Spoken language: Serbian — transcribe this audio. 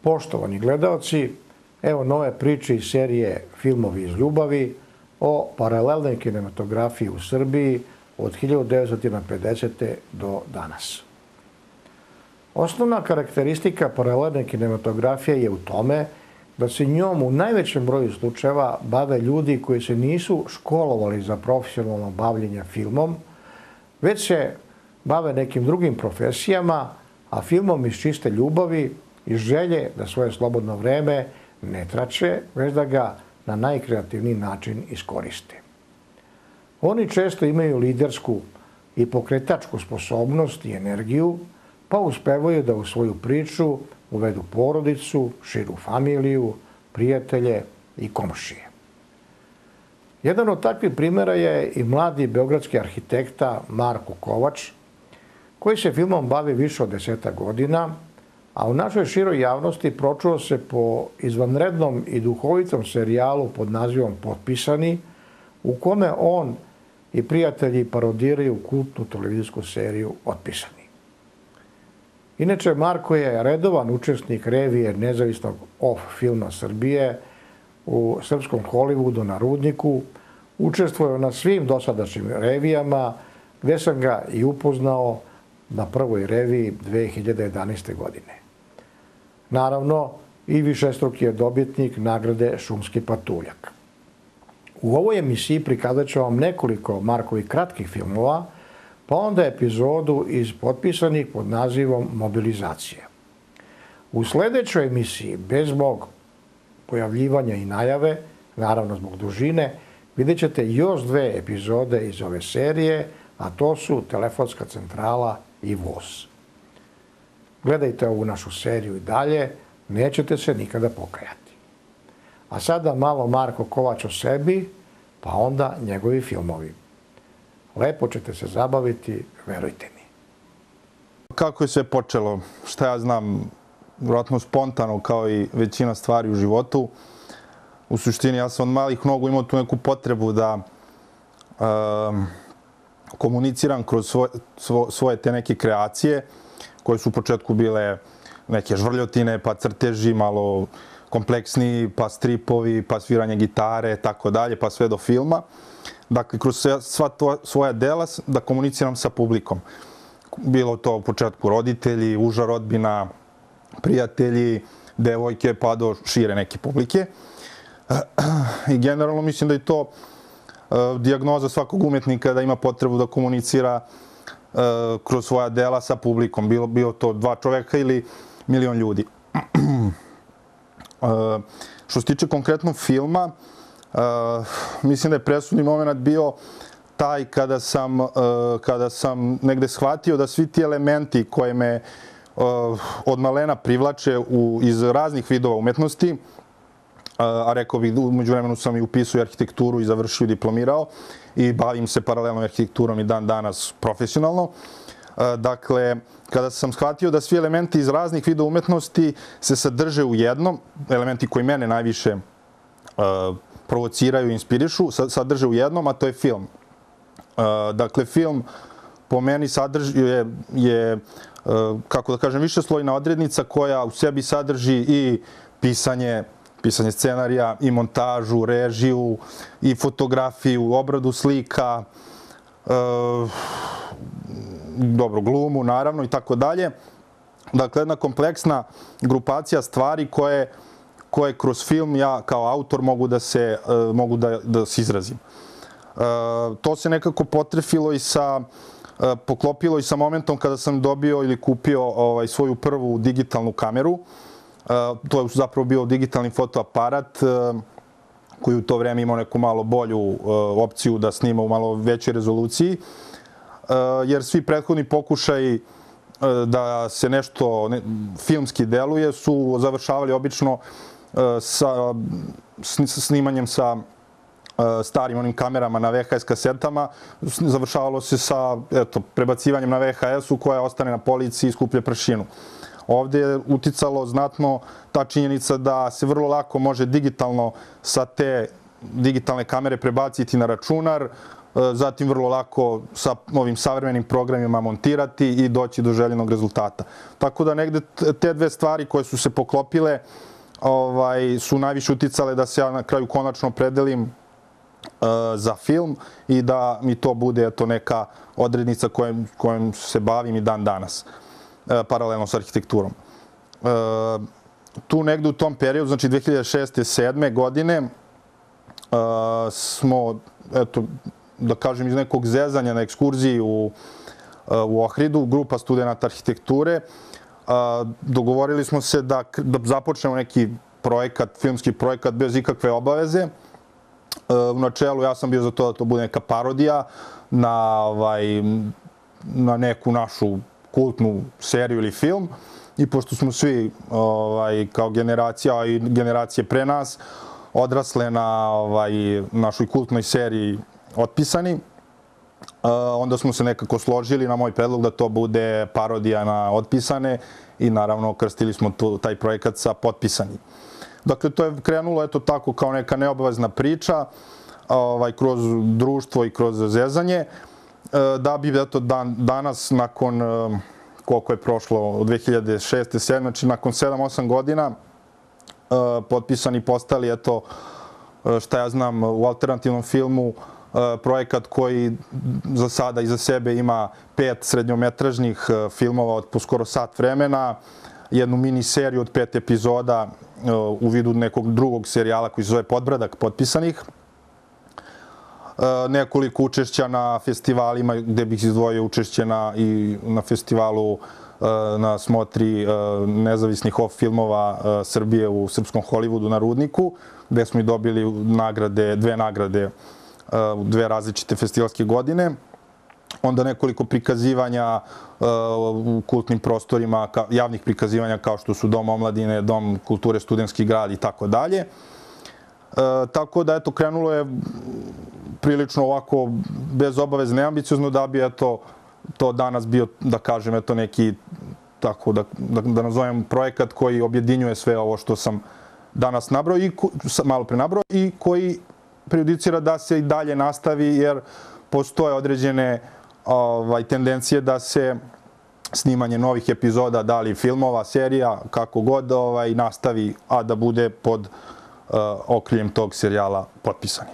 Poštovani gledaoci, evo nove priče iz serije Filmovi iz ljubavi o paralelnoj kinematografiji u Srbiji od 1950. do danas. Osnovna karakteristika paralelne kinematografije je u tome da se njom u najvećem broju slučajeva bave ljudi koji se nisu školovali za profesionalno bavljenje filmom, već se bave nekim drugim profesijama, a filmom iz čiste ljubavi i želje da svoje slobodno vreme ne trače, već da ga na najkreativniji način iskoriste. Oni često imaju lidersku i pokretačku sposobnost i energiju, pa uspevaju da u svoju priču uvedu porodicu, širu familiju, prijatelje i komšije. Jedan od takvih primjera je i mladi beogradski arhitekta Marko Kovač, koji se filmom bavi više od 10 godina, a u našoj široj javnosti pročuo se po izvanrednom i duhovitom serijalu pod nazivom Potpisani, u kome on i prijatelji parodiraju kultnu televizijsku seriju Otpisani. Inače, Marko je redovan učesnik revije nezavisnog off filma Srbije u srpskom Hollywoodu na Rudniku, učestvuje na svim dosadašnjim revijama, gde sam ga i upoznao na prvoj reviji 2011. godine. Naravno, i višestruki je dobitnik nagrade Šumski patuljak. U ovoj emisiji prikazat ću vam nekoliko Markovih kratkih filmova, pa onda epizodu iz Potpisanih pod nazivom Mobilizacija. U sljedećoj emisiji, bez mog pojavljivanja i najave, naravno zbog dužine, vidjet ćete još 2 epizode iz ove serije, a to su Telefonska centrala i Voz. Gledajte ovu našu seriju i dalje, nećete se nikada pokajati. A sada malo Marko Kovač o sebi, pa onda njegovi filmovi. Lepo ćete se zabaviti, verujte mi. Kako je sve počelo? Šta ja znam, vjerojatno spontano kao i većina stvari u životu. U suštini ja sam od malih nogu imao tu neku potrebu da komuniciram kroz svoje te neke kreacije, koje su u početku bile neke žvrljotine, pa crteži, malo kompleksniji, pa stripovi, pa sviranje gitare, tako dalje, pa sve do filma. Dakle, kroz sva svoja dela da komuniciram sa publikom. Bilo to u početku roditelji, uža rodbina, prijatelji, devojke, pa do šire neke publike. I generalno mislim da je to dijagnoza svakog umetnika da ima potrebu da komunicira kroz svoja dela sa publikom. Bilo to 2 čoveka ili milion ljudi. Što se tiče konkretno filma, mislim da je presudni moment bio taj kada sam negde shvatio da svi ti elementi koje me od malena privlače iz raznih vidova umetnosti, a rekao bih, umeđu vremenu sam i upisao arhitekturu i završio i diplomirao i bavim se paralelnom arhitekturom i dan danas profesionalno. Dakle, kada sam shvatio da svi elementi iz raznih vidova umetnosti se sadrže u jednom, elementi koji mene najviše provociraju i inspirišu, sadrže u jednom, a to je film. Dakle, film po meni je, kako da kažem, višeslojna odrednica koja u sebi sadrži i pisanje scenarija, i montažu, režiju, i fotografiju, obradu slika, dobro, glumu, naravno, i tako dalje. Dakle, jedna kompleksna grupacija stvari koje kroz film ja kao autor mogu da se izrazim. To se nekako potrefilo i poklopilo i sa momentom kada sam dobio ili kupio svoju prvu digitalnu kameru. To je zapravo bio digitalni fotoaparat koji u to vreme imao neku malo bolju opciju da snima u malo većoj rezoluciji. Jer svi prethodni pokušaji da se nešto filmski deluje su završavali obično sa snimanjem sa starim onim kamerama na VHS kasetama. Završavalo se sa prebacivanjem na VHS-u koja ostane na polici i skuplje prašinu. Ovdje je uticalo znatno ta činjenica da se vrlo lako može digitalno sa te digitalne kamere prebaciti na računar, zatim vrlo lako sa ovim savremenim programima montirati i doći do željenog rezultata. Tako da negde te dve stvari koje su se poklopile su najviše uticale da se ja na kraju konačno opredelim za film i da mi to bude neka odrednica kojom se bavim i dan danas, paralelno s arhitekturom. Tu negde u tom periodu, znači 2006. 2007. godine, smo, da kažem, iz nekog zezanja na ekskurziji u Ohridu, grupa studenta arhitekture, dogovorili smo se da započnemo neki projekat, filmski projekat bez ikakve obaveze. U načelu ja sam bio za to da to bude neka parodija na neku našu kultnu seriju ili film. I pošto smo svi kao generacija i generacije pre nas odrasle na našoj kultnoj seriji Otpisani, onda smo se nekako složili na moj predlog da to bude parodija na Otpisane i naravno krstili smo taj projekat sa Potpisani. Dakle, to je krenulo tako kao neka neobavezna priča kroz društvo i kroz zezanje, da bi danas nakon koliko je prošlo od 2006. 2007. Znači nakon 7-8 godina Potpisani postali, šta ja znam, u alternativnom filmu projekat koji za sada iza sebe ima 5 srednjometražnih filmova od po skoro sat vremena, jednu mini seriju od 5 epizoda u vidu nekog drugog serijala koji se zove Podbradak Potpisanih, nekoliko učešća na festivalima gde bih izdvojio učešće i na festivalu na smotri nezavisnih filmova Srbije u srpskom Hollywoodu na Rudniku, gde smo i dobili dve nagrade u dve različite festivalske godine. Onda nekoliko prikazivanja u kultnim prostorima, javnih prikazivanja kao što su Dom omladine, Dom kulture Studentski grad i tako dalje. Tako da, krenulo je prilično ovako bez obaveze, neambiciozno, da bi to danas bio, da kažem, neki, tako da nazovem, projekat koji objedinjuje sve ovo što sam danas nabrao i malo pre nabrao i koji prejudicira da se i dalje nastavi, jer postoje određene tendencije da se snimanje novih epizoda, da li filmova, serija, kako god, nastavi, a da bude pod okriljem tog serijala Potpisani.